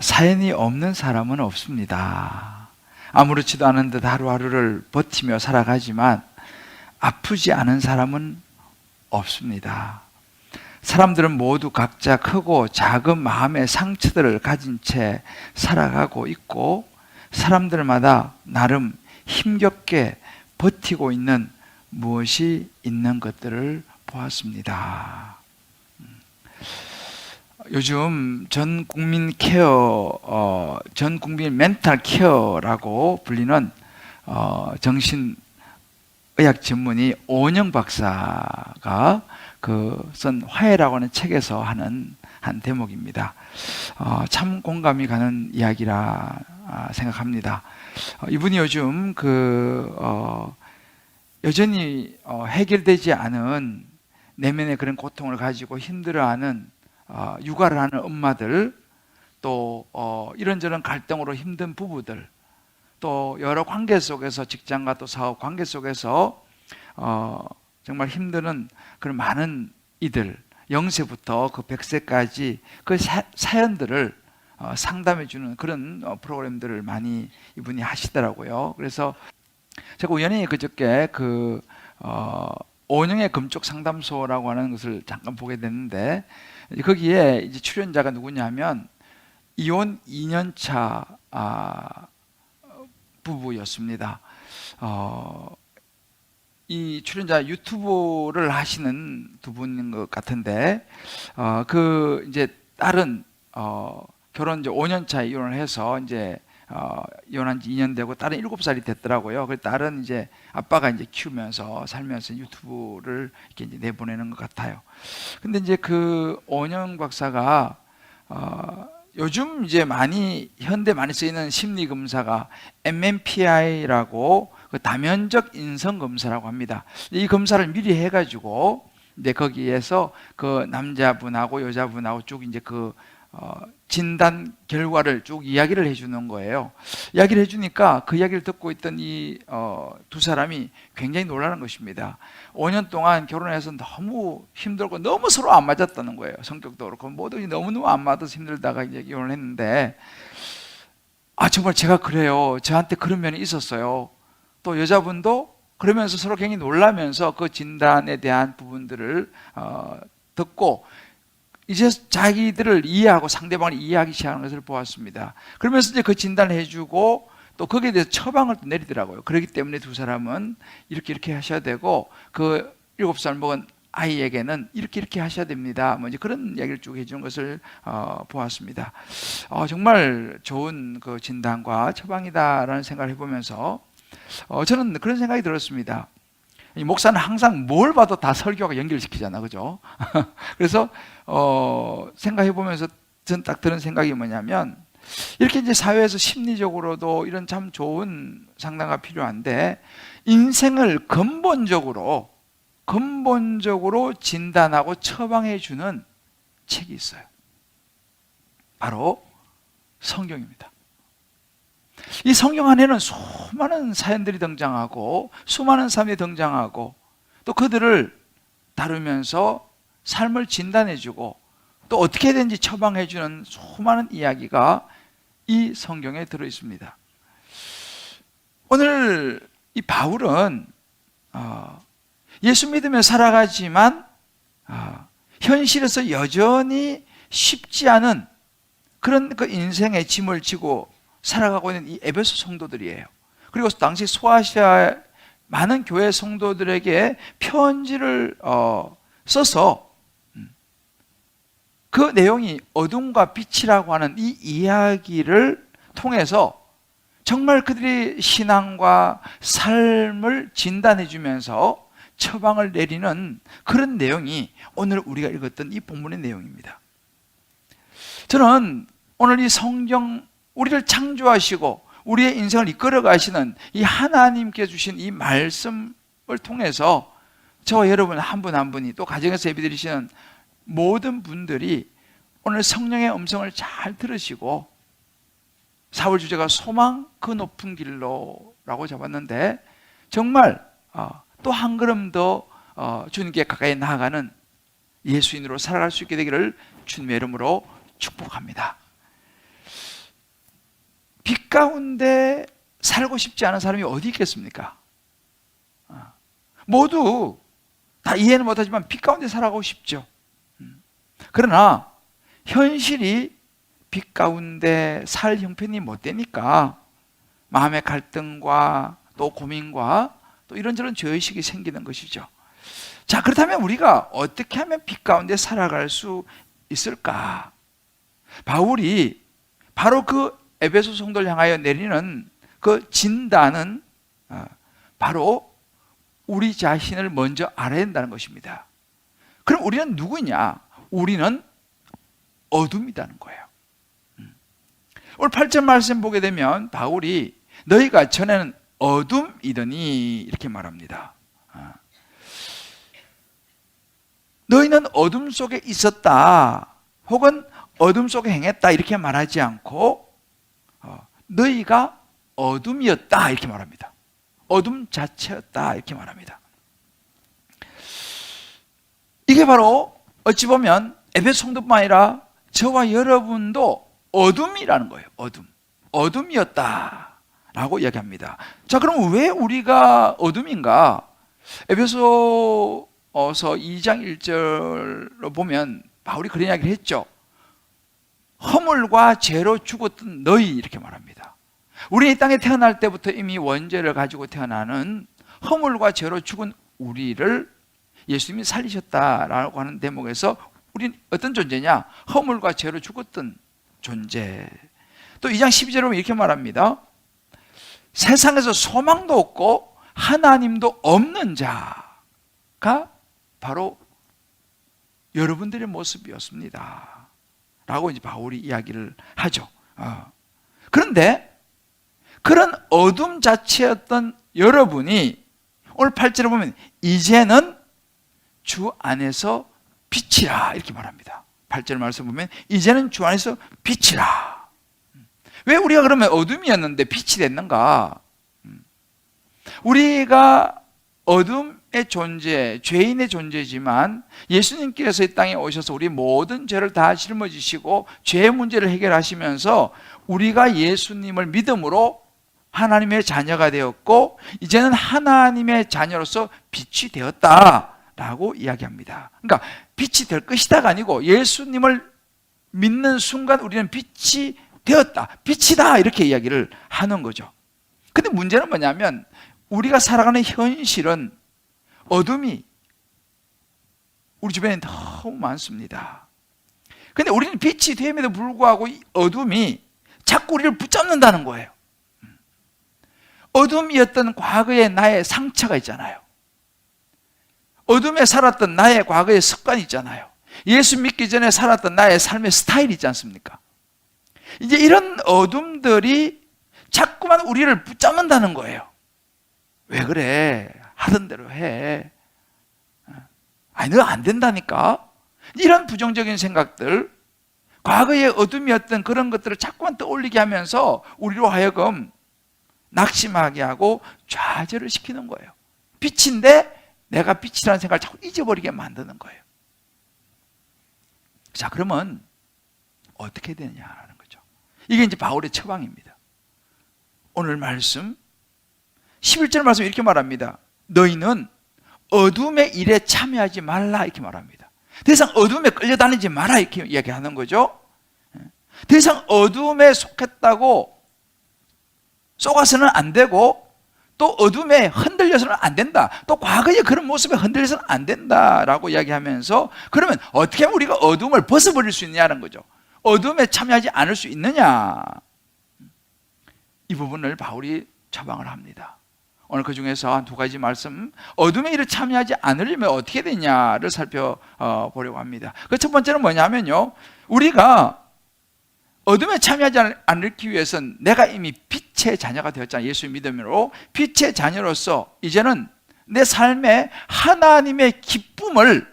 사연이 없는 사람은 없습니다. 아무렇지도 않은 듯 하루하루를 버티며 살아가지만 아프지 않은 사람은 없습니다. 사람들은 모두 각자 크고 작은 마음의 상처들을 가진 채 살아가고 있고, 사람들마다 나름 힘겹게 버티고 있는 무엇이 있는 것들을 보았습니다. 요즘 전 국민 케어, 전 국민 멘탈 케어라고 불리는 정신의학 전문의 오은영 박사가 쓴 화해라고 하는 책에서 하는 한 대목입니다. 참 공감이 가는 이야기라 생각합니다. 이분이 요즘 여전히 해결되지 않은 내면의 그런 고통을 가지고 힘들어하는 육아를 하는 엄마들, 또 이런저런 갈등으로 힘든 부부들, 또 여러 관계 속에서, 직장과 또 사업 관계 속에서 정말 힘드는 그런 많은 이들, 0세부터 그 100세까지 그 사연들을 상담해 주는 그런 프로그램들을 많이 이분이 하시더라고요. 그래서 제가 우연히 그저께 오은영의 금쪽 상담소라고 하는 것을 잠깐 보게 됐는데, 거기에 이제 출연자가 누구냐면 이혼 2년차 부부였습니다. 이 출연자 유튜브를 하시는 두 분인 것 같은데, 이제 딸은 결혼 이제 5년차 이혼을 해서 이제 이혼한 지 2년 되고 딸은 7살이 됐더라고요. 그 딸은 이제 아빠가 이제 키우면서 살면서 유튜브를 이렇게 이제 내보내는 것 같아요. 근데 이제 오은영 박사가 요즘 이제 현대 많이 쓰이는 심리 검사가 MMPI라고 다면적 인성 검사라고 합니다. 이 검사를 미리 해가지고 이제 거기에서 남자분하고 여자분하고 쭉 이제 진단 결과를 쭉 이야기를 해주는 거예요. 이야기를 해주니까 그 이야기를 듣고 있던 이 두 사람이 굉장히 놀라는 것입니다. 5년 동안 결혼해서 너무 힘들고 너무 서로 안 맞았다는 거예요. 성격도 그렇고 모두 너무너무 안 맞아서 힘들다가 이제 결혼을 했는데, 정말 제가 그래요. 저한테 그런 면이 있었어요. 또 여자분도 그러면서 서로 굉장히 놀라면서 그 진단에 대한 부분들을 듣고 이제 자기들을 이해하고 상대방을 이해하기 시작하는 것을 보았습니다. 그러면서 이제 그 진단을 해주고 또 거기에 대해서 처방을 또 내리더라고요. 그렇기 때문에 두 사람은 이렇게 하셔야 되고, 7살 먹은 아이에게는 이렇게 하셔야 됩니다. 이제 그런 이야기를 쭉 해주는 것을 보았습니다. 정말 좋은 그 진단과 처방이다라는 생각을 해보면서 저는 그런 생각이 들었습니다. 이 목사는 항상 뭘 봐도 다 설교하고 연결시키잖아, 그죠? 그래서 생각해 보면서 전 딱 드는 생각이 뭐냐면, 이렇게 이제 사회에서 심리적으로도 이런 참 좋은 상담가 필요한데, 인생을 근본적으로 진단하고 처방해 주는 책이 있어요. 바로 성경입니다. 이 성경 안에는 수많은 사연들이 등장하고 수많은 사람이 등장하고 또 그들을 다루면서 삶을 진단해주고 또 어떻게 되는지 처방해주는 수많은 이야기가 이 성경에 들어있습니다. 오늘 이 바울은 예수 믿으며 살아가지만 현실에서 여전히 쉽지 않은 그런 인생의 짐을 지고 살아가고 있는 이 에베소 성도들이에요. 그리고 당시 소아시아 많은 교회 성도들에게 편지를 써서 그 내용이 어둠과 빛이라고 하는 이 이야기를 통해서 정말 그들의 신앙과 삶을 진단해 주면서 처방을 내리는 그런 내용이 오늘 우리가 읽었던 이 본문의 내용입니다. 저는 오늘 이 성경, 우리를 창조하시고 우리의 인생을 이끌어 가시는 이 하나님께 주신 이 말씀을 통해서 저와 여러분 한 분 한 분이 또 가정에서 예배드리시는 모든 분들이 오늘 성령의 음성을 잘 들으시고, 4월 주제가 소망 그 높은 길로라고 잡았는데, 정말 또 한 걸음 더 주님께 가까이 나아가는 예수인으로 살아갈 수 있게 되기를 주님의 이름으로 축복합니다. 빛 가운데 살고 싶지 않은 사람이 어디 있겠습니까? 모두 다 이해는 못하지만 빛 가운데 살아가고 싶죠. 그러나 현실이 빛 가운데 살 형편이 못 되니까 마음의 갈등과 또 고민과 또 이런저런 죄의식이 생기는 것이죠. 자, 그렇다면 우리가 어떻게 하면 빛 가운데 살아갈 수 있을까? 바울이 바로 그 에베소 성도를 향하여 내리는 그 진단은 바로 우리 자신을 먼저 알아야 된다는 것입니다. 그럼 우리는 누구냐? 우리는 어둠이라는 거예요. 오늘 8절 말씀 보게 되면 바울이 너희가 전에는 어둠이더니 이렇게 말합니다. 너희는 어둠 속에 있었다 혹은 어둠 속에 행했다 이렇게 말하지 않고 너희가 어둠이었다 이렇게 말합니다. 어둠 자체였다 이렇게 말합니다. 이게 바로 어찌 보면 에베소 성도뿐만 아니라 저와 여러분도 어둠이라는 거예요. 어둠이었다라고 이야기합니다. 자, 그럼 왜 우리가 어둠인가? 에베소서 2장 1절로 보면 바울이 그런 이야기를 했죠. 허물과 죄로 죽었던 너희 이렇게 말합니다. 우리 이 땅에 태어날 때부터 이미 원죄를 가지고 태어나는 허물과 죄로 죽은 우리를 예수님이 살리셨다라고 하는 대목에서 우리는 어떤 존재냐? 허물과 죄로 죽었던 존재. 또 2장 12절에 보면 이렇게 말합니다. 세상에서 소망도 없고 하나님도 없는 자가 바로 여러분들의 모습이었습니다 라고 이제 바울이 이야기를 하죠. 그런데 그런 어둠 자체였던 여러분이 오늘 8절에 보면 이제는 주 안에서 빛이라 이렇게 말합니다. 8절 말씀 보면 이제는 주 안에서 빛이라. 왜 우리가 그러면 어둠이었는데 빛이 됐는가? 우리가 어둠의 존재, 죄인의 존재지만 예수님께서 이 땅에 오셔서 우리 모든 죄를 다 짊어지시고 죄의 문제를 해결하시면서 우리가 예수님을 믿음으로 하나님의 자녀가 되었고 이제는 하나님의 자녀로서 빛이 되었다라고 이야기합니다. 그러니까 빛이 될 것이다가 아니고 예수님을 믿는 순간 우리는 빛이 되었다, 빛이다 이렇게 이야기를 하는 거죠. 근데 문제는 뭐냐면 우리가 살아가는 현실은 어둠이 우리 주변에 너무 많습니다. 근데 우리는 빛이 됨에도 불구하고 이 어둠이 자꾸 우리를 붙잡는다는 거예요. 어둠이었던 과거의 나의 상처가 있잖아요. 어둠에 살았던 나의 과거의 습관이 있잖아요. 예수 믿기 전에 살았던 나의 삶의 스타일이 있지 않습니까? 이제 이런 어둠들이 자꾸만 우리를 붙잡는다는 거예요. 왜 그래? 하던 대로 해. 아니, 너 안 된다니까? 이런 부정적인 생각들, 과거의 어둠이었던 그런 것들을 자꾸만 떠올리게 하면서 우리로 하여금 낙심하게 하고 좌절을 시키는 거예요. 빛인데 내가 빛이라는 생각을 자꾸 잊어버리게 만드는 거예요. 자, 그러면 어떻게 되느냐는 거죠. 이게 이제 바울의 처방입니다. 오늘 말씀 11절 말씀 이렇게 말합니다. 너희는 어둠의 일에 참여하지 말라 이렇게 말합니다. 더 이상 어둠에 끌려다니지 마라 이렇게 이야기하는 거죠. 더 이상 어둠에 속했다고 속아서는 안 되고 또 어둠에 흔들려서는 안 된다. 또 과거의 그런 모습에 흔들려서는 안 된다라고 이야기하면서 그러면 어떻게 하면 우리가 어둠을 벗어버릴 수 있느냐는 거죠. 어둠에 참여하지 않을 수 있느냐. 이 부분을 바울이 처방을 합니다. 오늘 그 중에서 한 두 가지 말씀, 어둠의 일에 참여하지 않으려면 어떻게 되냐를 살펴보려고 합니다. 그 첫 번째는 뭐냐면요, 우리가 어둠에 참여하지 않기 위해서는 내가 이미 빛의 자녀가 되었잖아요. 예수 믿음으로 빛의 자녀로서 이제는 내 삶에 하나님의 기쁨을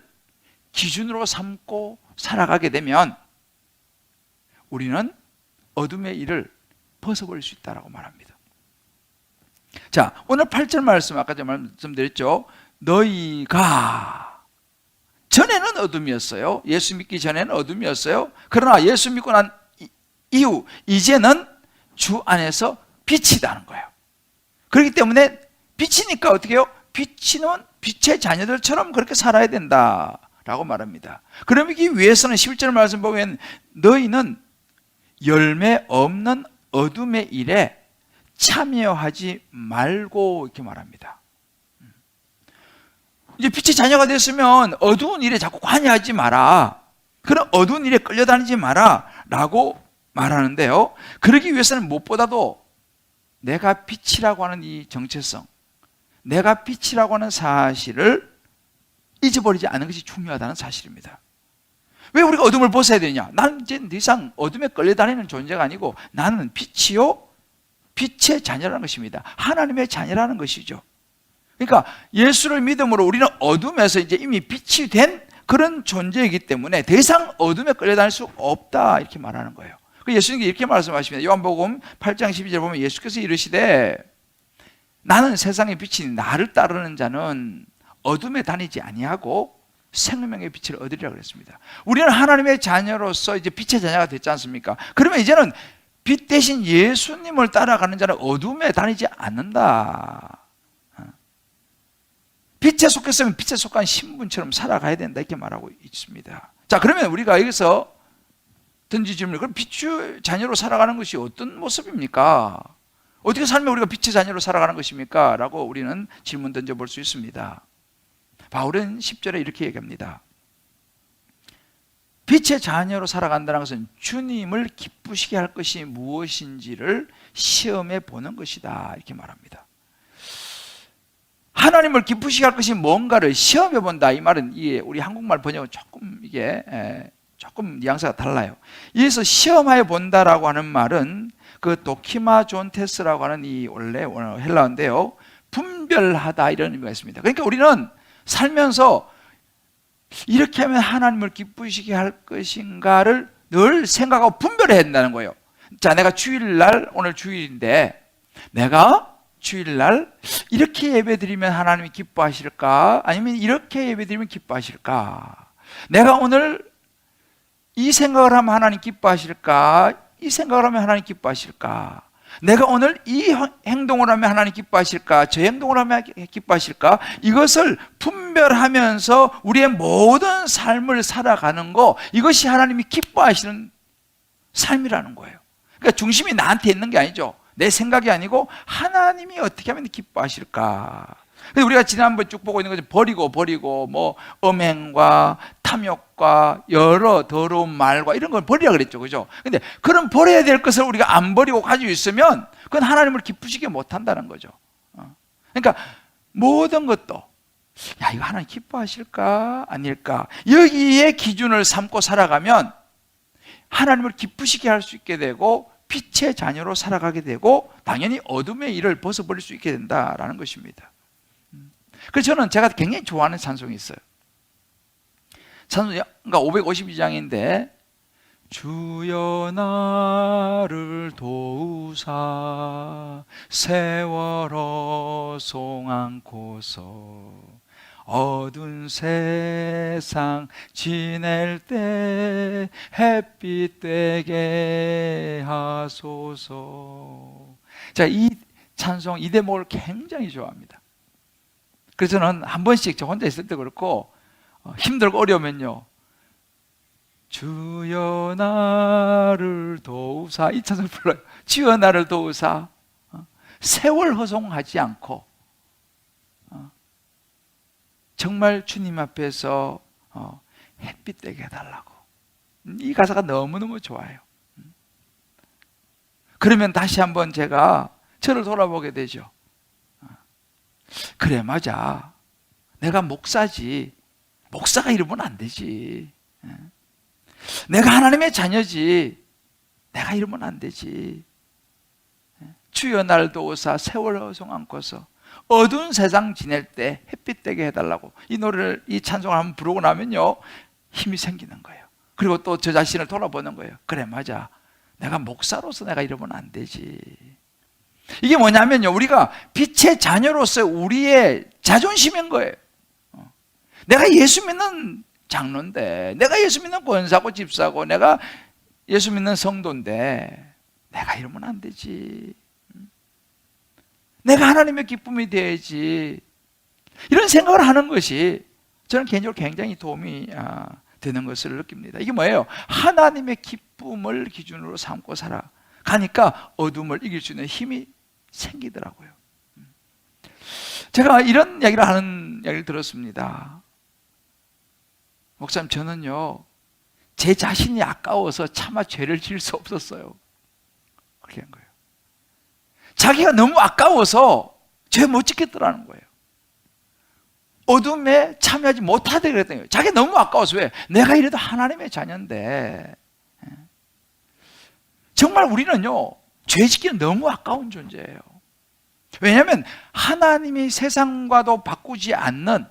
기준으로 삼고 살아가게 되면 우리는 어둠의 일을 벗어버릴 수 있다고 말합니다. 자, 오늘 8절 말씀 아까 제가 말씀드렸죠. 너희가 전에는 어둠이었어요. 예수 믿기 전에는 어둠이었어요. 그러나 예수 믿고 난 이후 이제는 주 안에서 빛이다는 거예요. 그렇기 때문에 빛이니까 어떻게 해요? 빛이는 빛의 자녀들처럼 그렇게 살아야 된다라고 말합니다. 그러기 위해서는 11절 말씀 보면 너희는 열매 없는 어둠의 일에 참여하지 말고 이렇게 말합니다. 이제 빛의 자녀가 됐으면 어두운 일에 자꾸 관여하지 마라. 그런 어두운 일에 끌려다니지 마라 라고 말하는데요, 그러기 위해서는 무엇보다도 내가 빛이라고 하는 이 정체성, 내가 빛이라고 하는 사실을 잊어버리지 않는 것이 중요하다는 사실입니다. 왜 우리가 어둠을 벗어야 되냐? 나는 이제 더 이상 어둠에 끌려다니는 존재가 아니고 나는 빛이요 빛의 자녀라는 것입니다. 하나님의 자녀라는 것이죠. 그러니까 예수를 믿음으로 우리는 어둠에서 이제 이미 빛이 된 그런 존재이기 때문에 더 이상 어둠에 끌려다닐 수 없다 이렇게 말하는 거예요. 예수님이 이렇게 말씀하십니다. 요한복음 8장 12절 보면 예수께서 이르시되 나는 세상의 빛이니 나를 따르는 자는 어둠에 다니지 아니하고 생명의 빛을 얻으리라 그랬습니다. 우리는 하나님의 자녀로서 이제 빛의 자녀가 됐지 않습니까? 그러면 이제는 빛 대신 예수님을 따라가는 자는 어둠에 다니지 않는다. 빛에 속했으면 빛에 속한 신분처럼 살아가야 된다 이렇게 말하고 있습니다. 자, 그러면 우리가 여기서 던지 질문, 그럼 빛의 자녀로 살아가는 것이 어떤 모습입니까? 어떻게 살면 우리가 빛의 자녀로 살아가는 것입니까? 라고 우리는 질문 던져볼 수 있습니다. 바울은 10절에 이렇게 얘기합니다. 빛의 자녀로 살아간다는 것은 주님을 기쁘시게 할 것이 무엇인지를 시험해 보는 것이다 이렇게 말합니다. 하나님을 기쁘시게 할 것이 뭔가를 시험해 본다. 이 말은 우리 한국말 번역은 조금 뉘앙스가 달라요. 여기서 시험하여 본다라고 하는 말은 그 도키마존테스라고 하는 이 원래 헬라어인데요, 분별하다 이런 의미가 있습니다. 그러니까 우리는 살면서 이렇게 하면 하나님을 기쁘시게 할 것인가를 늘 생각하고 분별해야 된다는 거예요. 자, 내가 주일날, 오늘 주일인데 내가 주일날 이렇게 예배드리면 하나님이 기뻐하실까? 아니면 이렇게 예배드리면 기뻐하실까? 내가 오늘 이 생각을 하면 하나님 기뻐하실까? 이 생각을 하면 하나님 기뻐하실까? 내가 오늘 이 행동을 하면 하나님 기뻐하실까? 저 행동을 하면 기뻐하실까? 이것을 분별하면서 우리의 모든 삶을 살아가는 거, 이것이 하나님이 기뻐하시는 삶이라는 거예요. 그러니까 중심이 나한테 있는 게 아니죠. 내 생각이 아니고 하나님이 어떻게 하면 기뻐하실까? 그래서 우리가 지난번 쭉 보고 있는 것은 버리고 뭐 음행과 탐욕과 여러 더러운 말과 이런 걸 버리라 그랬죠, 그죠? 근데 그런 버려야 될 것을 우리가 안 버리고 가지고 있으면 그건 하나님을 기쁘시게 못한다는 거죠. 그러니까 모든 것도 야, 이거 하나님 기뻐하실까 아닐까, 여기에 기준을 삼고 살아가면 하나님을 기쁘시게 할 수 있게 되고 빛의 자녀로 살아가게 되고 당연히 어둠의 일을 벗어버릴 수 있게 된다라는 것입니다. 그래서 저는 제가 굉장히 좋아하는 찬송이 있어요. 찬송이 552장인데 주여 나를 도우사 세월호 송 안고서 어두운 세상 지낼 때 햇빛 되게 하소서. 자, 이 찬송 이 대목을 굉장히 좋아합니다. 그래서 저는 한 번씩 저 혼자 있을 때 그렇고 힘들고 어려우면요, 주여 나를 도우사 이 찬송을 불러요. 주여 나를 도우사, 세월 허송하지 않고 정말 주님 앞에서 햇빛 되게 해달라고. 이 가사가 너무너무 좋아요. 그러면 다시 한번 제가 저를 돌아보게 되죠. 그래, 맞아. 내가 목사지. 목사가 이러면 안 되지. 내가 하나님의 자녀지. 내가 이러면 안 되지. 주여 날 도우사 세월 허송 안고서 어두운 세상 지낼 때 햇빛 되게 해달라고. 이 노래를, 이 찬송을 한번 부르고 나면요, 힘이 생기는 거예요. 그리고 또 저 자신을 돌아보는 거예요. 그래, 맞아. 내가 목사로서 내가 이러면 안 되지. 이게 뭐냐면요, 우리가 빛의 자녀로서 우리의 자존심인 거예요. 내가 예수 믿는 장로인데, 내가 예수 믿는 권사고 집사고, 내가 예수 믿는 성도인데 내가 이러면 안 되지. 내가 하나님의 기쁨이 돼야지. 이런 생각을 하는 것이 저는 개인적으로 굉장히 도움이 되는 것을 느낍니다. 이게 뭐예요? 하나님의 기쁨을 기준으로 삼고 살아가니까 어둠을 이길 수 있는 힘이 생기더라고요. 제가 이런 이야기를 하는 이야기를 들었습니다. 목사님, 저는요 제 자신이 아까워서 차마 죄를 지을 수 없었어요. 그렇게 한 거예요. 자기가 너무 아까워서 죄 못 짓겠더라는 거예요. 어둠에 참여하지 못하대 그랬던 거예요. 자기가 너무 아까워서. 왜? 내가 이래도 하나님의 자녀인데. 정말 우리는요 죄 짓기는 너무 아까운 존재예요. 왜냐하면 하나님이 세상과도 바꾸지 않는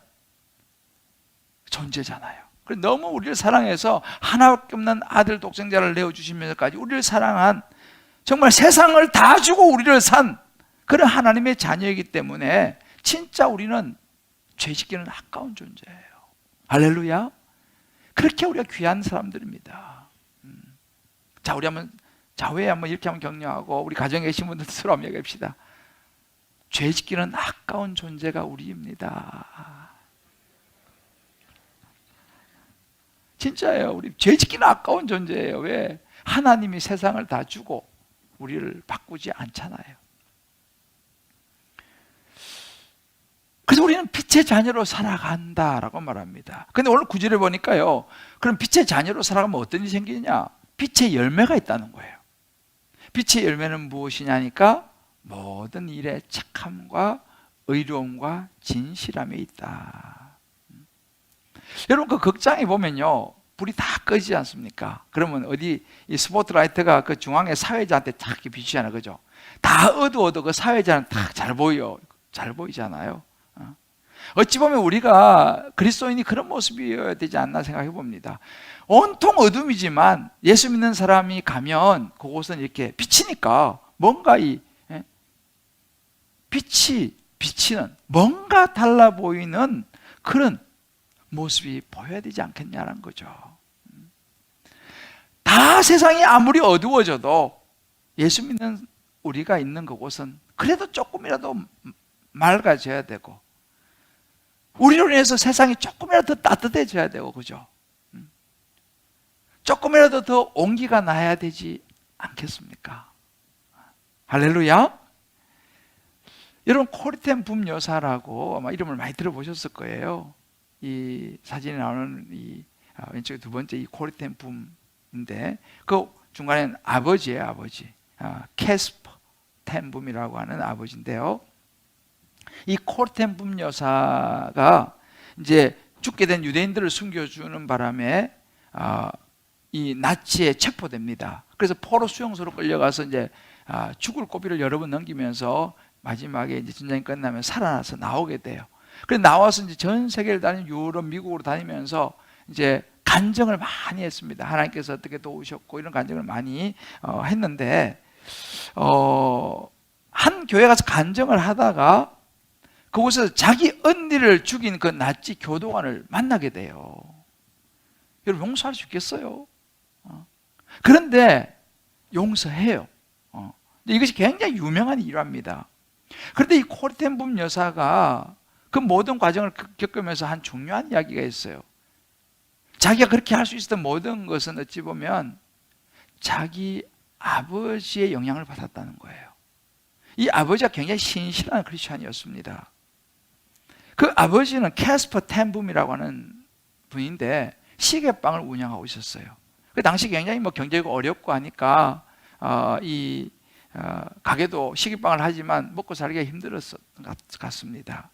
존재잖아요. 너무 우리를 사랑해서 하나밖에 없는 아들 독생자를 내어주시면서까지 우리를 사랑한, 정말 세상을 다 주고 우리를 산 그런 하나님의 자녀이기 때문에 진짜 우리는 죄 짓기는 아까운 존재예요. 할렐루야. 그렇게 우리가 귀한 사람들입니다. 자, 우리 한번 자회에 한번 이렇게 한번 격려하고 우리 가정에 계신 분들 서로 한번 얘기합시다. 죄 짓기는 아까운 존재가 우리입니다. 진짜예요. 우리 죄 짓기는 아까운 존재예요. 왜? 하나님이 세상을 다 주고 우리를 바꾸지 않잖아요. 그래서 우리는 빛의 자녀로 살아간다라고 말합니다. 근데 오늘 구절을 보니까요, 그럼 빛의 자녀로 살아가면 어떤 일이 생기느냐? 빛의 열매가 있다는 거예요. 빛의 열매는 무엇이냐니까 모든 일에 착함과 의로움과 진실함이 있다. 여러분, 그 극장에 보면요 불이 다 꺼지지 않습니까? 그러면 어디 이 스포트라이트가 그 중앙에 사회자한테 딱 비추잖아요, 그죠? 다 어두워도 그 사회자는 딱 잘 보여, 잘 보이잖아요. 어찌 보면 우리가 그리스도인이 그런 모습이어야 되지 않나 생각해 봅니다. 온통 어둠이지만 예수 믿는 사람이 가면 그곳은 이렇게 비치니까 뭔가 이 빛이 비치는 뭔가 달라 보이는 그런 모습이 보여야 되지 않겠냐는 거죠. 다 세상이 아무리 어두워져도 예수 믿는 우리가 있는 그곳은 그래도 조금이라도 맑아져야 되고, 우리로 인해서 세상이 조금이라도 더 따뜻해져야 되고, 그죠? 조금이라도 더 온기가 나야 되지 않겠습니까? 할렐루야. 여러분, 코리텐 붐 여사라고 아마 이름을 많이 들어보셨을 거예요. 이 사진에 나오는 이 왼쪽에 두 번째 이 코리텐 붐인데, 그 중간에는 아버지예요, 아버지. 캐스퍼 텐붐이라고 하는 아버지인데요. 이 코리텐 붐 여사가 이제 죽게 된 유대인들을 숨겨주는 바람에 이 나치에 체포됩니다. 그래서 포로 수용소로 끌려가서 이제 죽을 고비를 여러 번 넘기면서 마지막에 이제 전쟁이 끝나면 살아나서 나오게 돼요. 그래서 나와서 이제 전 세계를 다니는 유럽, 미국으로 다니면서 이제 간증을 많이 했습니다. 하나님께서 어떻게 도우셨고 이런 간증을 많이 했는데, 한 교회 가서 간증을 하다가 그곳에서 자기 언니를 죽인 그 나치 교도관을 만나게 돼요. 여러분, 용서할 수 있겠어요? 그런데 용서해요. 이것이 굉장히 유명한 일화입니다. 그런데 이 코리텐 붐 여사가 그 모든 과정을 겪으면서 한 중요한 이야기가 있어요. 자기가 그렇게 할 수 있었던 모든 것은 어찌 보면 자기 아버지의 영향을 받았다는 거예요. 이 아버지가 굉장히 신실한 크리스찬이었습니다. 그 아버지는 캐스퍼 텐붐이라고 하는 분인데 시계방을 운영하고 있었어요. 그 당시 굉장히 경제가 어렵고 하니까 가게도 시계방을 하지만 먹고 살기가 힘들었을 것 같습니다.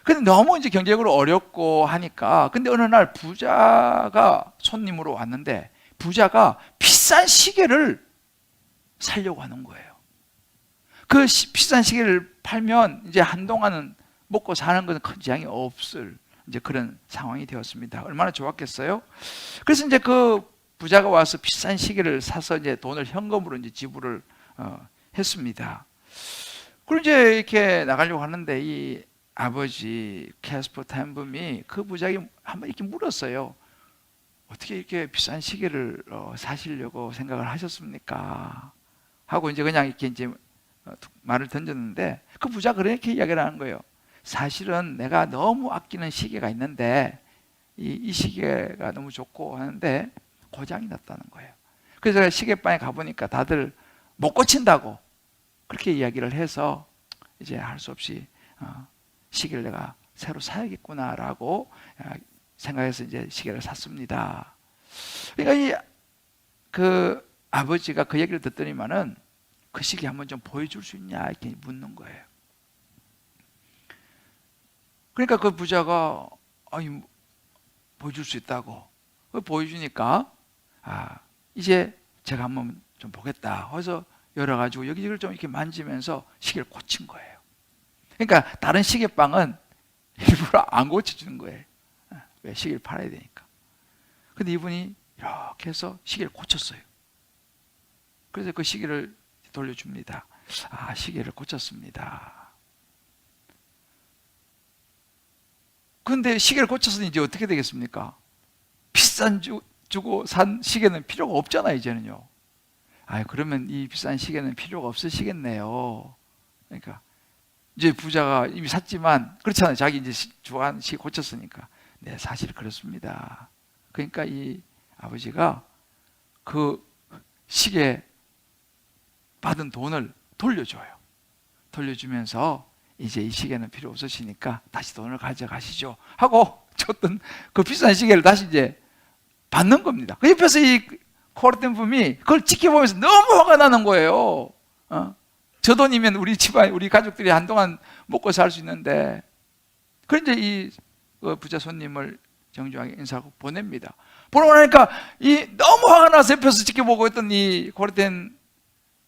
근데 너무 이제 경제적으로 어렵고 하니까, 근데 어느 날 부자가 손님으로 왔는데 부자가 비싼 시계를 사려고 하는 거예요. 그 비싼 시계를 팔면 이제 한동안은 먹고 사는 것은 큰 지장이 없을 이제 그런 상황이 되었습니다. 얼마나 좋았겠어요? 그래서 이제 그 부자가 와서 비싼 시계를 사서 이제 돈을 현금으로 이제 지불을 했습니다. 그리고 이제 이렇게 나가려고 하는데 이 아버지 캐스퍼 텐붐이 그 부자에게 한번 이렇게 물었어요. 어떻게 이렇게 비싼 시계를 사시려고 생각을 하셨습니까? 하고 이제 그냥 이렇게 이제 말을 던졌는데 그 부자가 그렇게 이야기를 하는 거예요. 사실은 내가 너무 아끼는 시계가 있는데 이 시계가 너무 좋고 하는데 고장이 났다는 거예요. 그래서 시계방에 가보니까 다들 못 고친다고 그렇게 이야기를 해서 이제 할 수 없이 시계를 내가 새로 사야겠구나라고 생각해서 이제 시계를 샀습니다. 그러니까 그 아버지가 그 얘기를 듣더니만은 그 시계 한번 좀 보여줄 수 있냐 이렇게 묻는 거예요. 그러니까 그 부자가 보여줄 수 있다고 보여주니까 이제 제가 한번 좀 보겠다 해서 열어가지고 여기저기를 좀 이렇게 만지면서 시계를 고친 거예요. 그러니까 다른 시계방은 일부러 안 고쳐주는 거예요. 왜? 시계를 팔아야 되니까. 근데 이분이 이렇게 해서 시계를 고쳤어요. 그래서 그 시계를 돌려줍니다. 시계를 고쳤습니다. 근데 시계를 고쳐서 이제 어떻게 되겠습니까? 비싼 주고 산 시계는 필요가 없잖아요, 이제는요. 그러면 이 비싼 시계는 필요가 없으시겠네요. 그러니까 이제 부자가 이미 샀지만 그렇잖아요. 자기 이제 좋아하는 시계 고쳤으니까. 네, 사실 그렇습니다. 그러니까 이 아버지가 그 시계 받은 돈을 돌려줘요. 돌려주면서 이제 이 시계는 필요 없으시니까 다시 돈을 가져가시죠 하고 줬던 그 비싼 시계를 다시 이제 받는 겁니다. 그 옆에서 이 코르텐 분이 그걸 지켜보면서 너무 화가 나는 거예요. 저 돈이면 우리 집안, 우리 가족들이 한동안 먹고 살 수 있는데. 그런데 이 부자 손님을 정중하게 인사하고 보냅니다. 보내고 나니까 너무 화가 나서 옆에서 지켜보고 있던 이 코르텐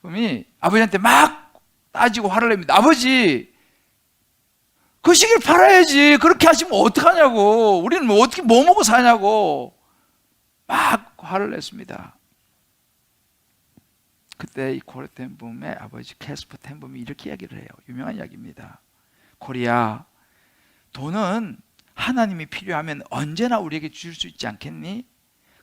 분이 아버지한테 막 따지고 화를 냅니다. 아버지, 그 시계를 팔아야지. 그렇게 하시면 어떡하냐고. 우리는 어떻게 뭐 먹고 사냐고. 막 화를 냈습니다. 그때 이 코르텐 붐의 아버지 캐스퍼 텐붐이 이렇게 이야기를 해요. 유명한 이야기입니다. 코리아, 돈은 하나님이 필요하면 언제나 우리에게 주실 수 있지 않겠니?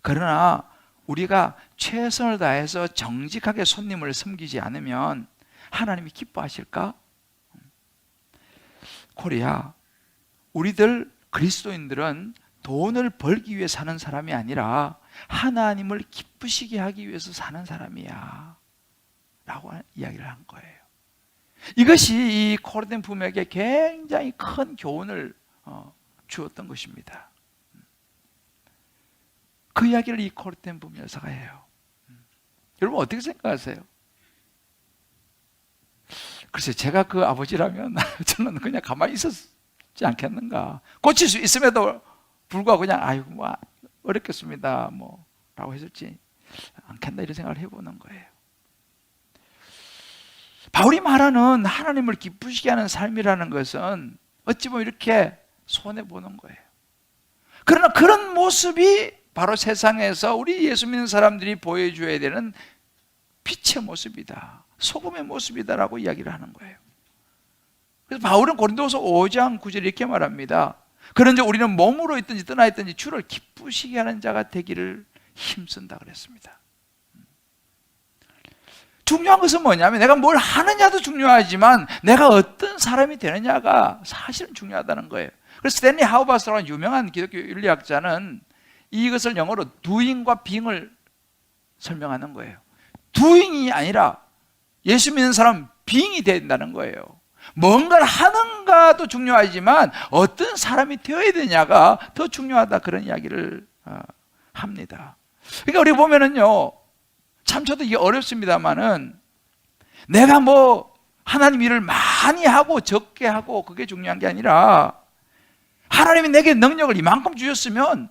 그러나 우리가 최선을 다해서 정직하게 손님을 섬기지 않으면 하나님이 기뻐하실까? 코리아, 우리들 그리스도인들은 돈을 벌기 위해 사는 사람이 아니라 하나님을 기쁘시게 하기 위해서 사는 사람이야 라고 이야기를 한 거예요. 이것이 이 코르텐 붐에게 굉장히 큰 교훈을 주었던 것입니다. 그 이야기를 이 코르텐 붐 여사가 해요. 여러분 어떻게 생각하세요? 글쎄, 제가 그 아버지라면 저는 그냥 가만히 있었지 않겠는가. 고칠 수 있음에도 불구하고 그냥 어렵겠습니다 라고 했을지 않겠나 이런 생각을 해보는 거예요. 바울이 말하는 하나님을 기쁘시게 하는 삶이라는 것은 어찌 보면 이렇게 손해보는 거예요. 그러나 그런 모습이 바로 세상에서 우리 예수 믿는 사람들이 보여줘야 되는 빛의 모습이다, 소금의 모습이다라고 이야기를 하는 거예요. 그래서 바울은 고린도서 5장 9절에 이렇게 말합니다. 그런즉 우리는 몸으로 있든지 떠나 있든지 주를 기쁘시게 하는 자가 되기를 힘쓴다 그랬습니다. 중요한 것은 뭐냐면 내가 뭘 하느냐도 중요하지만 내가 어떤 사람이 되느냐가 사실은 중요하다는 거예요. 그래서 스탠리 하우바스라는 유명한 기독교 윤리학자는 이것을 영어로 doing과 being을 설명하는 거예요. doing이 아니라 예수 믿는 사람은 being이 된다는 거예요. 뭔가를 하는가도 중요하지만 어떤 사람이 되어야 되냐가 더 중요하다, 그런 이야기를 합니다. 그러니까 우리 보면은요, 참 저도 이게 어렵습니다만은 내가 하나님 일을 많이 하고 적게 하고 그게 중요한 게 아니라 하나님이 내게 능력을 이만큼 주셨으면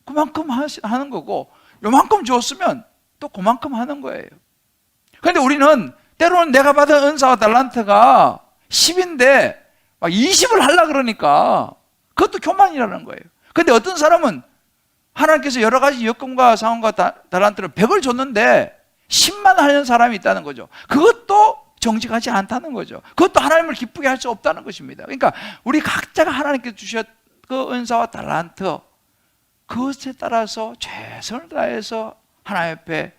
그만큼 하는 거고 요만큼 주었으면 또 그만큼 하는 거예요. 그런데 우리는 때로는 내가 받은 은사와 달란트가 10인데 막 20을 하려고 그러니까 그것도 교만이라는 거예요. 그런데 어떤 사람은 하나님께서 여러 가지 여건과 상황과 달란트를 100을 줬는데 10만 하는 사람이 있다는 거죠. 그것도 정직하지 않다는 거죠. 그것도 하나님을 기쁘게 할 수 없다는 것입니다. 그러니까 우리 각자가 하나님께서 주셨 그 은사와 달란트, 그것에 따라서 최선을 다해서 하나님 앞에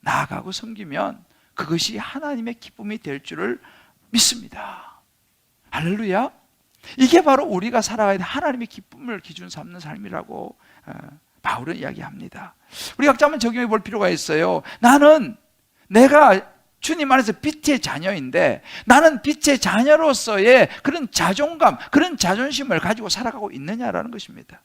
나아가고 섬기면 그것이 하나님의 기쁨이 될 줄을 믿습니다. 할렐루야. 이게 바로 우리가 살아가야 될 하나님의 기쁨을 기준 삼는 삶이라고 바울은 이야기합니다. 우리 각자 한번 적용해 볼 필요가 있어요. 내가 주님 안에서 빛의 자녀인데 나는 빛의 자녀로서의 그런 자존감, 그런 자존심을 가지고 살아가고 있느냐라는 것입니다.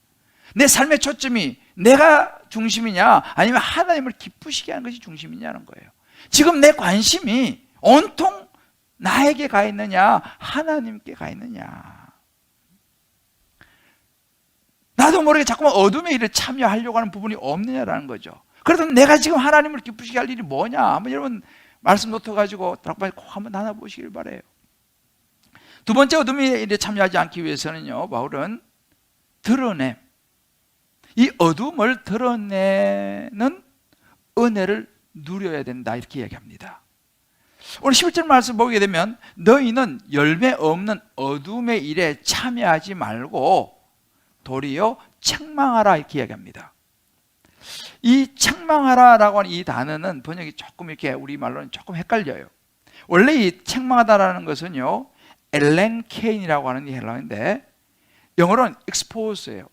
내 삶의 초점이 내가 중심이냐 아니면 하나님을 기쁘시게 하는 것이 중심이냐는 거예요. 지금 내 관심이 온통 나에게 가 있느냐 하나님께 가 있느냐. 나도 모르게 자꾸만 어둠의 일에 참여하려고 하는 부분이 없느냐라는 거죠. 그래서 내가 지금 하나님을 기쁘시게 할 일이 뭐냐 한번 여러분 말씀 놓쳐가지고 꼭 한번 나눠보시길 바라요. 두 번째, 어둠의 일에 참여하지 않기 위해서는요, 바울은 드러냄, 이 어둠을 드러내는 은혜를 누려야 된다 이렇게 이야기합니다. 오늘 11절 말씀 보게 되면 너희는 열매 없는 어둠의 일에 참여하지 말고 도리어 책망하라 이렇게 이야기합니다. 이 책망하라라고 하는 이 단어는 번역이 조금 이렇게 우리말로는 조금 헷갈려요. 원래 이 책망하다라는 것은요, 엘렌케인이라고 하는 이 헬라어인데 영어로는 expose예요.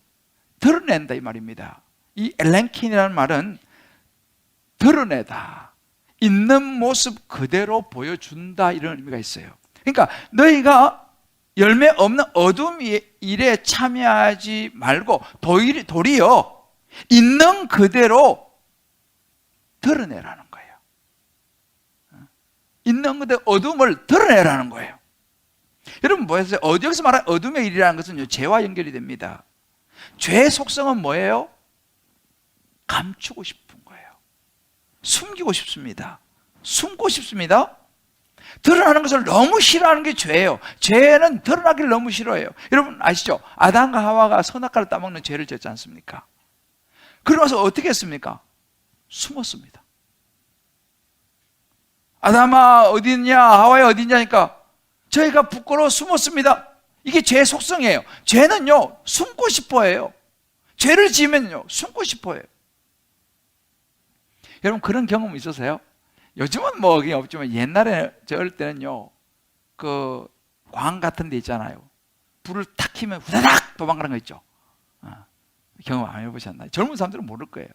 드러낸다 이 말입니다. 이 엘렌케인이라는 말은 드러내다, 있는 모습 그대로 보여준다 이런 의미가 있어요. 그러니까 너희가 열매 없는 어둠 일에 참여하지 말고 도리어 있는 그대로 드러내라는 거예요. 있는 그대로 어둠을 드러내라는 거예요. 여러분 뭐였어요? 여기서 말하는 어둠의 일이라는 것은 죄와 연결이 됩니다. 죄의 속성은 뭐예요? 감추고 싶은 거예요. 숨기고 싶습니다. 숨고 싶습니다. 드러나는 것을 너무 싫어하는 게 죄예요. 죄는 드러나기를 너무 싫어해요. 여러분 아시죠? 아담과 하와가 선악과를 따먹는 죄를 졌지 않습니까? 그러면서 어떻게 했습니까? 숨었습니다. 아담아 어디 있냐, 하와야 어디 있냐니까 저희가 부끄러워 숨었습니다. 이게 죄의 속성이에요. 죄는요 숨고 싶어 해요. 죄를 지으면요 숨고 싶어 해요. 여러분 그런 경험 있으세요? 요즘은 뭐 그게 없지만 옛날에 저 어릴 때는요 그 광 같은 데 있잖아요. 불을 탁 켜면 후다닥 도망가는 거 있죠. 경험 안 해보셨나요? 젊은 사람들은 모를 거예요.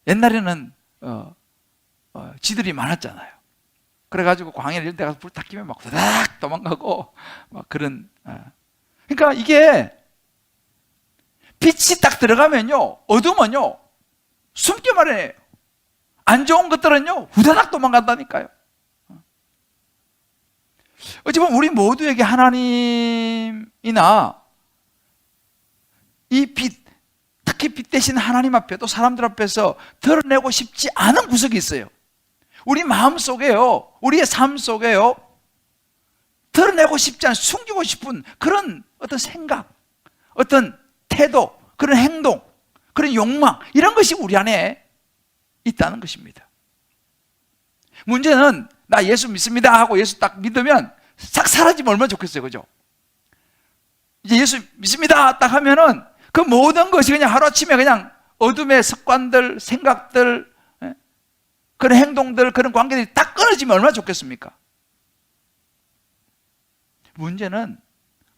옛날에는 쥐들이 많았잖아요. 그래가지고 광야 이런 데 가서 불 탁 켜면 막 후다닥 도망가고 막 그런. 그러니까 이게 빛이 딱 들어가면요 어둠은요 숨게 마련해요. 안 좋은 것들은요 후다닥 도망간다니까요. 어찌 보면 우리 모두에게 하나님이나 이 빛, 특히 빛 대신 하나님 앞에 또 사람들 앞에서 드러내고 싶지 않은 구석이 있어요. 우리 마음 속에요, 우리의 삶 속에요, 드러내고 싶지 않은, 숨기고 싶은 그런 어떤 생각, 어떤 태도, 그런 행동, 그런 욕망, 이런 것이 우리 안에 있다는 것입니다. 문제는 나 예수 믿습니다 하고 예수 딱 믿으면 싹 사라지면 얼마나 좋겠어요, 그죠? 이제 예수 믿습니다 딱 하면은 그 모든 것이 그냥 하루아침에 그냥 어둠의 습관들, 생각들, 그런 행동들, 그런 관계들이 딱 끊어지면 얼마나 좋겠습니까? 문제는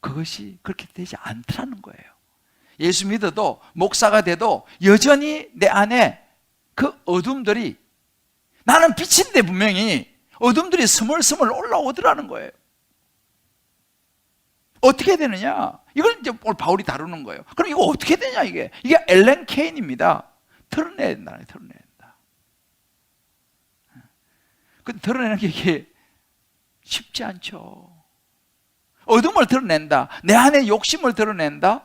그것이 그렇게 되지 않더라는 거예요. 예수 믿어도 목사가 돼도 여전히 내 안에 그 어둠들이, 나는 빛인데 분명히 어둠들이 스멀스멀 올라오더라는 거예요. 어떻게 되느냐? 이걸 이제 오늘 바울이 다루는 거예요. 그럼 이거 어떻게 되냐 이게 엘렌 케인입니다. 드러내야 된다. 드러내야 된다. 근데 드러내는 게 이게 쉽지 않죠. 어둠을 드러낸다. 내 안에 욕심을 드러낸다.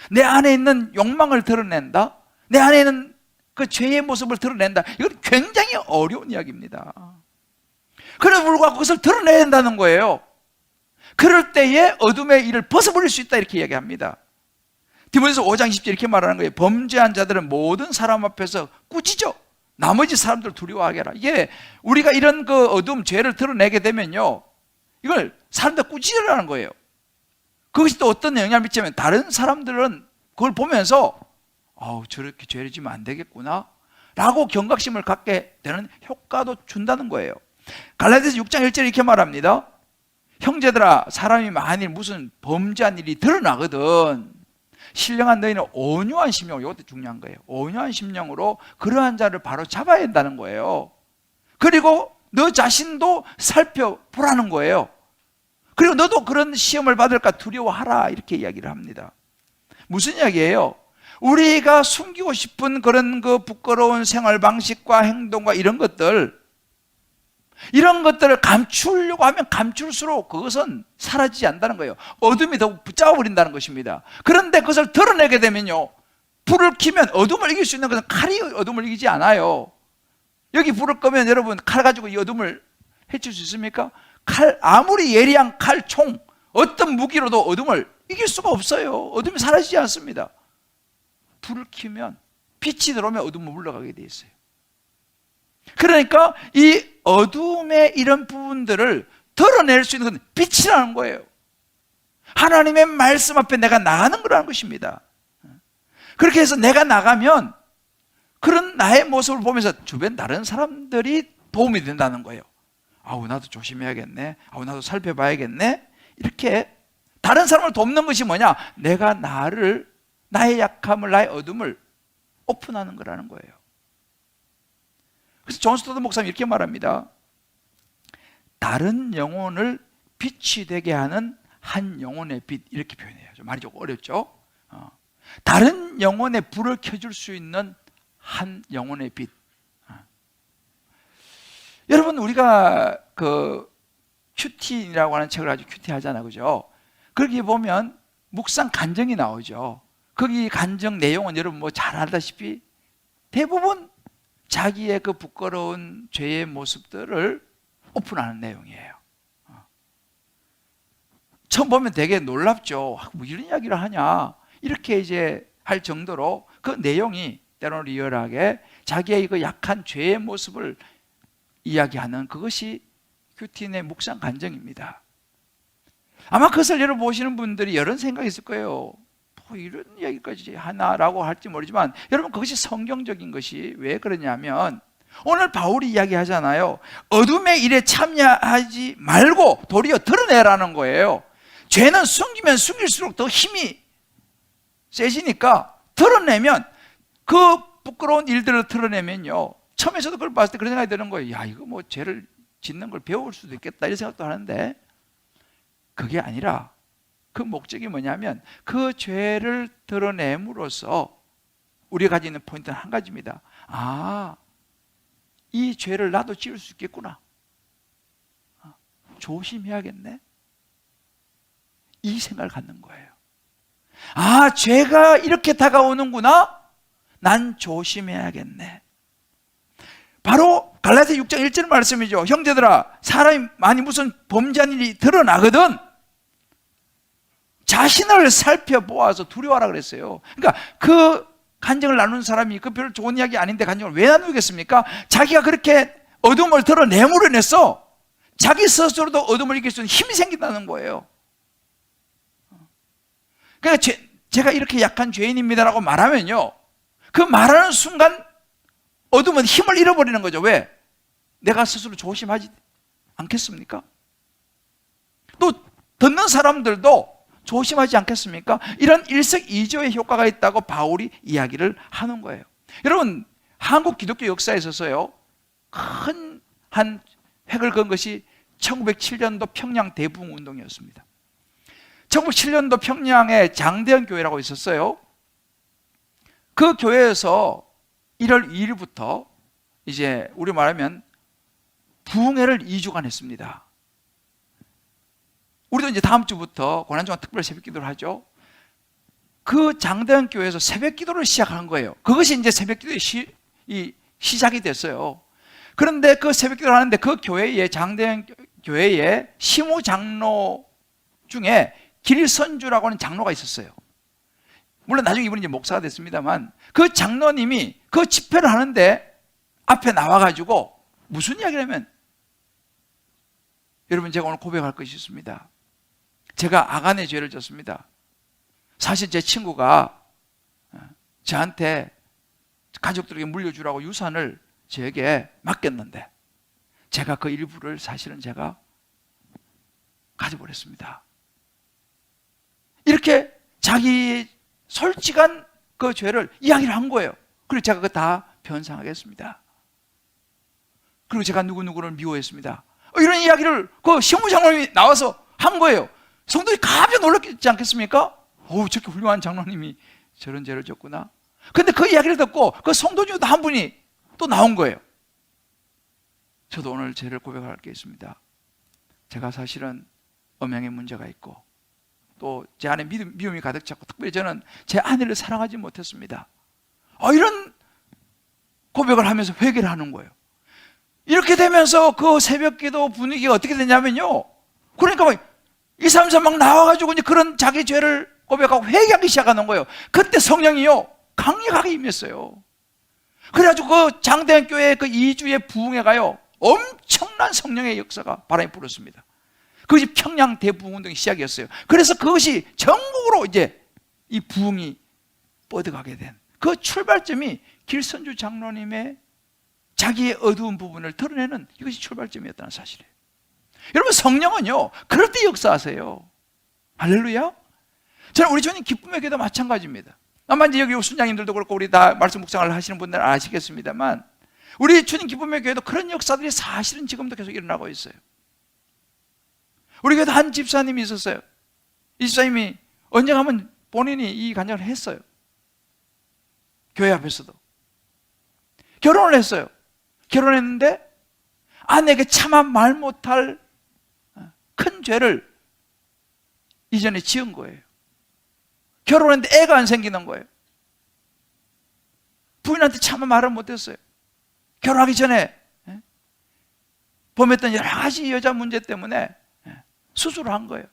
내 안에 있는 욕망을 드러낸다. 내 안에 있는 그 죄의 모습을 드러낸다. 이건 굉장히 어려운 이야기입니다. 그래서 불구하고 그것을 드러내야 된다는 거예요. 그럴 때에 어둠의 일을 벗어버릴 수 있다 이렇게 이야기합니다. 디모데서 5장 20절 이렇게 말하는 거예요. 범죄한 자들은 모든 사람 앞에서 꾸짖어 나머지 사람들을 두려워하게 하라. 이게 우리가 이런 그 어둠, 죄를 드러내게 되면요 이걸 사람들 꾸짖으라는 거예요. 그것이 또 어떤 영향을 미치냐면 다른 사람들은 그걸 보면서 저렇게 죄를 지면 안 되겠구나 라고 경각심을 갖게 되는 효과도 준다는 거예요. 갈라디아서 6장 1절에 이렇게 말합니다. 형제들아, 사람이 만일 무슨 범죄한 일이 드러나거든 신령한 너희는 온유한 심령으로, 이것도 중요한 거예요. 온유한 심령으로 그러한 자를 바로 잡아야 한다는 거예요. 그리고 너 자신도 살펴보라는 거예요. 그리고 너도 그런 시험을 받을까 두려워하라, 이렇게 이야기를 합니다. 무슨 이야기예요? 우리가 숨기고 싶은 그런 그 부끄러운 생활 방식과 행동과 이런 것들을 감추려고 하면 감출수록 그것은 사라지지 않는다는 거예요. 어둠이 더욱 붙잡아 버린다는 것입니다. 그런데 그것을 드러내게 되면요, 불을 켜면 어둠을 이길 수 있는 것은 칼이 어둠을 이기지 않아요. 여기 불을 끄면 여러분 칼 가지고 이 어둠을 해칠 수 있습니까? 아무리 예리한 칼, 총, 어떤 무기로도 어둠을 이길 수가 없어요. 어둠이 사라지지 않습니다. 불을 켜면, 빛이 들어오면 어둠은 물러가게 돼 있어요. 그러니까 이 어둠의 이런 부분들을 드러낼 수 있는 건 빛이라는 거예요. 하나님의 말씀 앞에 내가 나가는 거라는 것입니다. 그렇게 해서 내가 나가면 그런 나의 모습을 보면서 주변 다른 사람들이 도움이 된다는 거예요. 아우, 나도 조심해야겠네. 아우, 나도 살펴봐야겠네. 이렇게 다른 사람을 돕는 것이 뭐냐? 내가 나의 약함을, 나의 어둠을 오픈하는 거라는 거예요. 그래서 존 스토드 목사님 이렇게 말합니다. 다른 영혼을 빛이 되게 하는 한 영혼의 빛, 이렇게 표현해요. 말이 조금 어렵죠? 다른 영혼의 불을 켜줄 수 있는 한 영혼의 빛. 여러분, 우리가 그 큐티라고 하는 책을 아주 큐티하잖아요, 그죠? 거기 보면 묵상 간증이 나오죠. 거기 간증 내용은 여러분 뭐 잘 알다시피 대부분 자기의 그 부끄러운 죄의 모습들을 오픈하는 내용이에요. 처음 보면 되게 놀랍죠. 뭐 이런 이야기를 하냐, 이렇게 이제 할 정도로 그 내용이 때로는 리얼하게 자기의 그 약한 죄의 모습을 이야기하는 그것이 큐티인의 묵상 간증입니다. 아마 그것을 여러분 보시는 분들이 이런 생각이 있을 거예요. 뭐 이런 이야기까지 하나라고 할지 모르지만 여러분, 그것이 성경적인 것이 왜 그러냐면 오늘 바울이 이야기하잖아요. 어둠의 일에 참여하지 말고 도리어 드러내라는 거예요. 죄는 숨기면 숨길수록 더 힘이 세지니까 드러내면, 그 부끄러운 일들을 드러내면요, 처음에 저도 그걸 봤을 때 그런 생각이 드는 거예요. 야, 이거 뭐 죄를 짓는 걸 배울 수도 있겠다, 이런 생각도 하는데 그게 아니라 그 목적이 뭐냐면 그 죄를 드러냄으로써 우리가 가지고 있는 포인트는 한 가지입니다. 아, 이 죄를 나도 지을 수 있겠구나. 조심해야겠네. 이 생각을 갖는 거예요. 아, 죄가 이렇게 다가오는구나. 난 조심해야겠네. 바로 갈라디아 6장 1절 말씀이죠. 형제들아, 사람이 많이 무슨 범죄한 일이 드러나거든 자신을 살펴보아서 두려워하라 그랬어요. 그러니까 그 간증을 나누는 사람이 그 별로 좋은 이야기 아닌데 간증을 왜 나누겠습니까? 자기가 그렇게 어둠을 드러내므로 인해서 자기 스스로도 어둠을 이길 수 있는 힘이 생긴다는 거예요. 그러니까 제가 이렇게 약한 죄인입니다라고 말하면요, 그 말하는 순간 어둠은 힘을 잃어버리는 거죠. 왜? 내가 스스로 조심하지 않겠습니까? 또 듣는 사람들도 조심하지 않겠습니까? 이런 일석이조의 효과가 있다고 바울이 이야기를 하는 거예요. 여러분, 한국 기독교 역사에 있어서요, 큰 한 획을 그은 것이 1907년도 평양 대부흥 운동이었습니다. 1907년도 평양에 장대현 교회라고 있었어요. 그 교회에서 1월 2일부터 이제 우리 말하면 부흥회를 2주간 했습니다. 우리도 이제 다음 주부터 고난주간 특별 새벽 기도를 하죠. 그 장대현 교회에서 새벽 기도를 시작한 거예요. 그것이 이제 새벽 기도의 시작이 됐어요. 그런데 그 새벽 기도를 하는데 그 교회에, 장대현 교회에 심우 장로 중에 길선주라고 하는 장로가 있었어요. 물론 나중에 이분이 이제 목사가 됐습니다만, 그 장로님이 그 집회를 하는데 앞에 나와가지고 무슨 이야기를 하면, 여러분, 제가 오늘 고백할 것이 있습니다. 제가 아간의 죄를 졌습니다. 사실 제 친구가 저한테 가족들에게 물려주라고 유산을 저에게 맡겼는데 제가 그 일부를 사실은 제가 가져버렸습니다. 이렇게 자기 솔직한 그 죄를 이야기를 한 거예요. 그리고 제가 그거 다 변상하겠습니다. 그리고 제가 누구누구를 미워했습니다. 이런 이야기를 그 신부장로님이 나와서 한 거예요. 성도들이 깜짝 놀랐지 않겠습니까? 저렇게 훌륭한 장로님이 저런 죄를 졌구나. 근데 그 이야기를 듣고 그 성도 중에 한 분이 또 나온 거예요. 저도 오늘 죄를 고백할 게 있습니다. 제가 사실은 음행의 문제가 있고 또 제 안에 미움이 가득 찼고 특별히 저는 제 아내를 사랑하지 못했습니다. 이런 고백을 하면서 회개를 하는 거예요. 이렇게 되면서 그 새벽기도 분위기가 어떻게 되냐면요, 그러니까 이 사람들 막 나와가지고 이제 그런 자기 죄를 고백하고 회개하기 시작하는 거예요. 그때 성령이요 강력하게 임했어요. 그래가지고 그 장대현 교회 그 2주의 부흥회가요 엄청난 성령의 역사가 바람이 불었습니다. 그것이 평양 대부흥운동의 시작이었어요. 그래서 그것이 전국으로 이제 이 부흥이 뻗어가게 된 그 출발점이 길선주 장로님의 자기의 어두운 부분을 드러내는 이것이 출발점이었다는 사실이에요. 여러분, 성령은요 그럴 때 역사하세요. 할렐루야. 저는 우리 주님 기쁨의 교회도 마찬가지입니다. 아마 이제 여기 순장님들도 그렇고 우리 다 말씀 묵상을 하시는 분들은 아시겠습니다만 우리 주님 기쁨의 교회도 그런 역사들이 사실은 지금도 계속 일어나고 있어요. 우리 교회도 한 집사님이 있었어요. 이 집사님이 언젠가 한번 본인이 이 간증을 했어요. 교회 앞에서도 결혼을 했어요. 결혼했는데 아내에게 차마 말 못할 큰 죄를 이전에 지은 거예요. 결혼했는데 애가 안 생기는 거예요. 부인한테 차마 말을 못했어요. 결혼하기 전에 범했던 여러 가지 여자 문제 때문에 수술을 한 거예요.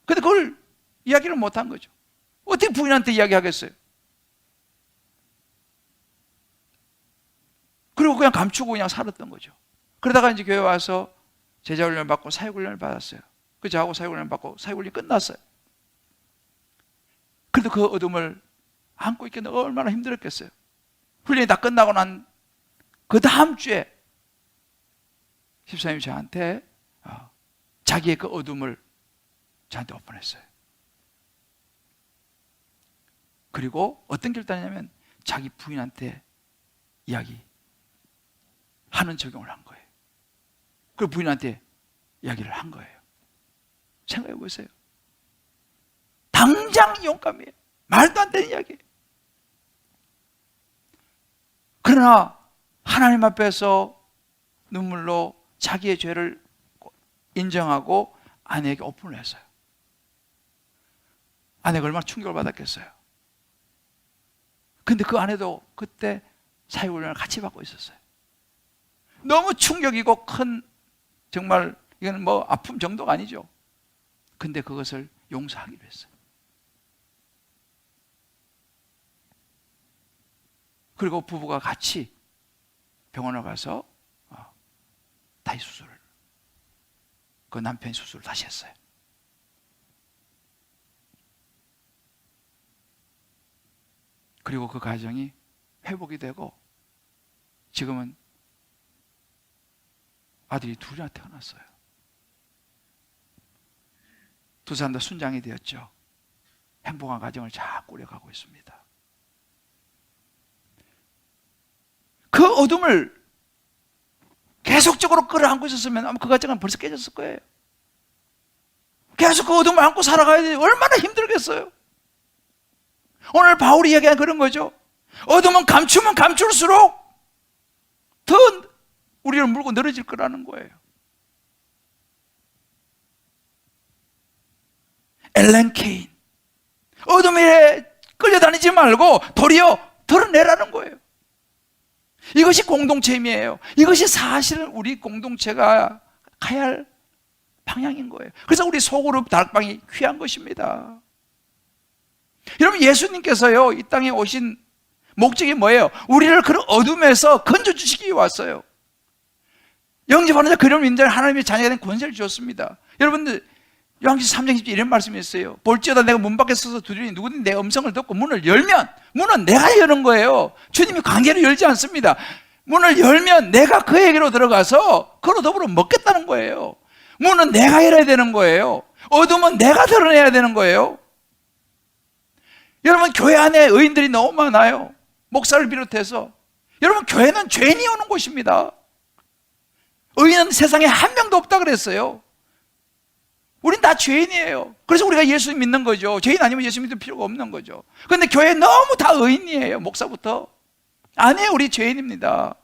근데 그걸 이야기를 못한 거죠. 어떻게 부인한테 이야기하겠어요? 그리고 그냥 감추고 그냥 살았던 거죠. 그러다가 이제 교회 와서 제자훈련을 받고 사역훈련을 받았어요. 그 저하고 사역훈련을 받고 사역훈련이 끝났어요. 그래도 그 어둠을 안고 있기는 얼마나 힘들었겠어요. 훈련이 다 끝나고 난 그 다음 주에 집사님이 저한테 자기의 그 어둠을 저한테 오픈했어요. 그리고 어떤 결단이냐면 자기 부인한테 이야기하는 적용을 한 거예요. 그리고 부인한테 이야기를 한 거예요. 생각해 보세요. 당장 용감이에요. 말도 안 되는 이야기예요. 그러나 하나님 앞에서 눈물로 자기의 죄를 인정하고 아내에게 오픈을 했어요. 아내가 얼마나 충격을 받았겠어요. 근데 그 아내도 그때 사회훈련을 같이 받고 있었어요. 너무 충격이고 큰, 정말 이건 뭐 아픔 정도가 아니죠. 근데 그것을 용서하기로 했어요. 그리고 부부가 같이 병원에 가서 다시 수술을, 그 남편이 수술을 다시 했어요. 그리고 그 가정이 회복이 되고 지금은 아들이 둘이나 태어났어요. 두 사람 다 순장이 되었죠. 행복한 가정을 잘 꾸려가고 있습니다. 그 어둠을 계속적으로 끌어안고 있었으면 아마 그 가정은 벌써 깨졌을 거예요. 계속 그 어둠을 안고 살아가야 되니 얼마나 힘들겠어요. 오늘 바울이 이야기한 그런 거죠. 어둠은 감추면 감출수록 더 우리를 물고 늘어질 거라는 거예요. 엘렌 케인, 어둠에 끌려다니지 말고 도리어 드러내라는 거예요. 이것이 공동체임이에요. 이것이 사실은 우리 공동체가 가야 할 방향인 거예요. 그래서 우리 소그룹 다락방이 귀한 것입니다. 여러분, 예수님께서요 이 땅에 오신 목적이 뭐예요? 우리를 그런 어둠에서 건져주시기 위해 왔어요. 영접하는 자 그런 인자를 하나님의 자녀가 된 권세를 주었습니다. 여러분들, 요한계시록 3장 10절 이런 말씀이 있어요. 볼지어다 내가 문 밖에 서서 두드리니 누구든지 내 음성을 듣고 문을 열면, 문은 내가 여는 거예요. 주님이 관계를 열지 않습니다. 문을 열면 내가 그에게로 들어가서 그로 더불어 먹겠다는 거예요. 문은 내가 열어야 되는 거예요. 어둠은 내가 드러내야 되는 거예요. 여러분, 교회 안에 의인들이 너무 많아요. 목사를 비롯해서. 여러분, 교회는 죄인이 오는 곳입니다. 의인은 세상에 한 명도 없다 그랬어요. 우린 다 죄인이에요. 그래서 우리가 예수 믿는 거죠. 죄인 아니면 예수 믿을 필요가 없는 거죠. 그런데 교회 너무 다 의인이에요. 목사부터. 아니에요. 우리 죄인입니다.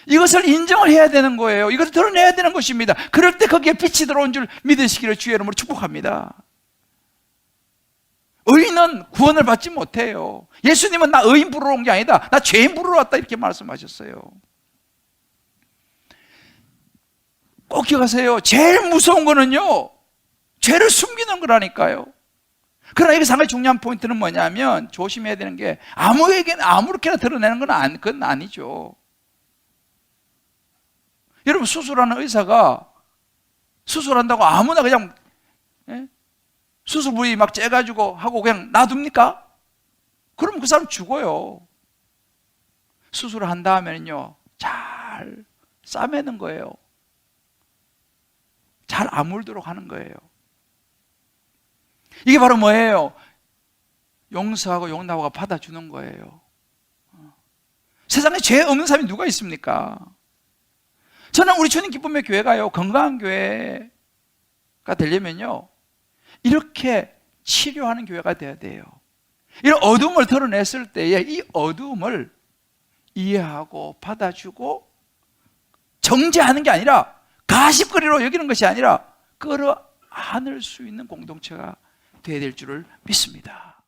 이것을 인정을 해야 되는 거예요. 이것을 드러내야 되는 것입니다. 그럴 때 거기에 빛이 들어온 줄 믿으시기를 주의 이름으로 축복합니다. 의인은 구원을 받지 못해요. 예수님은 나 의인 부르러 온 게 아니다. 나 죄인 부르러 왔다 이렇게 말씀하셨어요. 꼭 기억하세요. 제일 무서운 거는요, 죄를 숨기는 거라니까요. 그러나 여기서 한 가지 중요한 포인트는 뭐냐면, 조심해야 되는 게, 아무에게나 아무렇게나 드러내는 건 그건 아니죠. 여러분, 수술하는 의사가 수술한다고 아무나 그냥 수술 부위 막 째가지고 하고 그냥 놔둡니까? 그럼 그 사람 죽어요. 수술을 한 다음에는요, 잘 싸매는 거예요. 잘 아물도록 하는 거예요. 이게 바로 뭐예요? 용서하고 용납하고 받아주는 거예요. 세상에 죄 없는 사람이 누가 있습니까? 저는 우리 주님 기쁨의 교회가요, 건강한 교회가 되려면요, 이렇게 치료하는 교회가 돼야 돼요. 이런 어둠을 드러냈을 때에 이 어둠을 이해하고 받아주고 정죄하는 게 아니라, 가십거리로 여기는 것이 아니라 끌어안을 수 있는 공동체가 되어야 될 줄을 믿습니다.